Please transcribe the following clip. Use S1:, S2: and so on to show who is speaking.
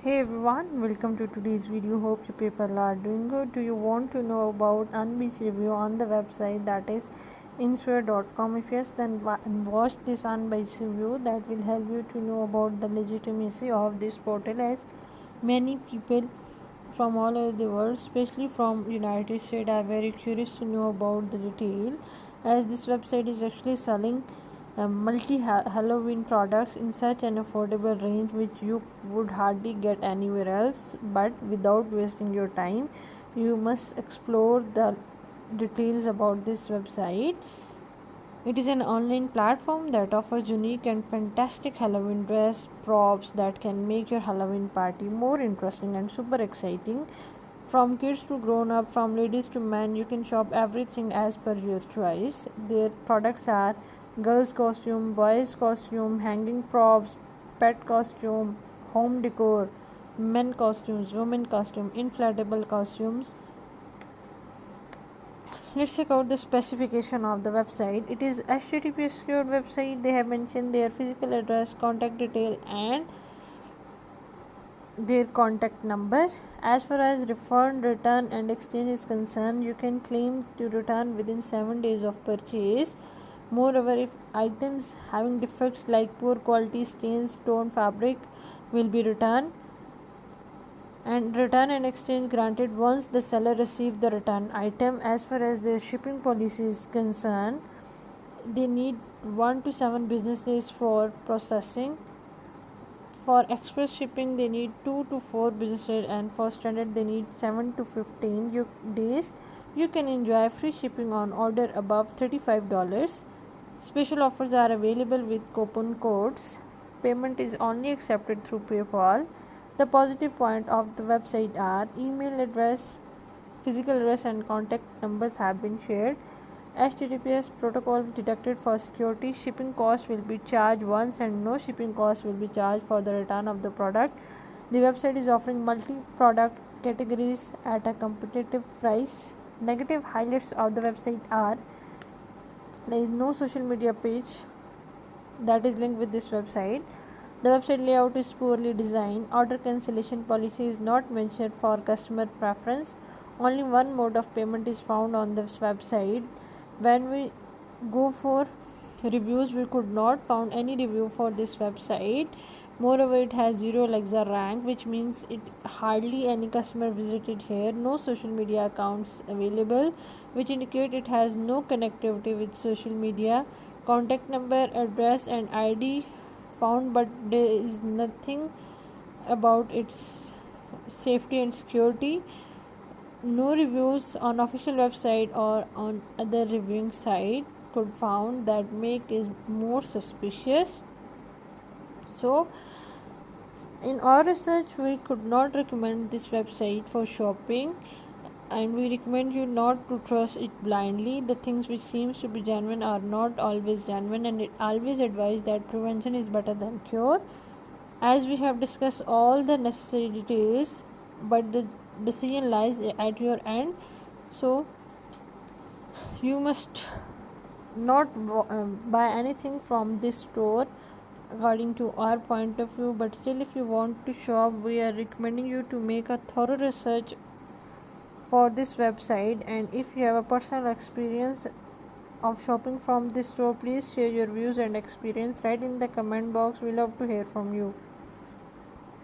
S1: Hey everyone, welcome to today's video. Hope you people are doing good. Do you want to know about Unbeach review on the website that is insware.com? If yes, then watch this Unbeach review that will help you to know about the legitimacy of this portal, as many people from all over the world, especially from United States, are very curious to know about the detail, as this website is actually selling multi Halloween products in such an affordable range which you would hardly get anywhere else. But without wasting your time, you must explore the details about this website. It is an online platform that offers unique and fantastic Halloween dress props that can make your Halloween party more interesting and super exciting. From kids to grown up, from ladies to men, you can shop everything as per your choice. Their products are girls costume, boys costume, hanging props, pet costume, home decor, men costumes, women costume, inflatable costumes. Let's check out the specification of the website. It is HTTP secured website. They have mentioned their physical address, contact detail, and their contact number. As far as refund, return, and exchange is concerned, you can claim to return within 7 days of purchase. Moreover, if items having defects like poor quality, stains, torn fabric will be returned, and return and exchange granted once the seller received the return item. As far as their shipping policy is concerned, they need 1 to 7 business days for processing. For express shipping, they need 2 to 4 business days, and for standard, they need 7 to 15 days. You can enjoy free shipping on order above $35. Special offers are available with coupon codes. Payment is only accepted through PayPal. The positive point of the website are email address, physical address, and contact numbers have been shared. HTTPS protocol detected for security. Shipping cost will be charged once, and no shipping cost will be charged for the return of the product. The website is offering multi-product categories at a competitive price. Negative highlights of the website are there is no social media page that is linked with this website. The website layout is poorly designed. Order cancellation policy is not mentioned for customer preference. Only one mode of payment is found on this website. When we go for reviews, we could not found any review for this website. Moreover, it has 0 Alexa rank, which means it hardly any customer visited here. No social media accounts available, which indicate it has no connectivity with social media. Contact number, address, and ID found, but there is nothing about its safety and security. No reviews on official website or on other reviewing site could found, that make it more suspicious. So in our research, we could not recommend this website for shopping, and we recommend you not to trust it blindly. The things which seems to be genuine are not always genuine, and it always advised that prevention is better than cure. As we have discussed all the necessary details, but the decision lies at your end. So you must not buy anything from this store according to our point of view. But still, if you want to shop, we are recommending you to make a thorough research for this website. And if you have a personal experience of shopping from this store, please share your views and experience. Write in the comment box. We love to hear from you.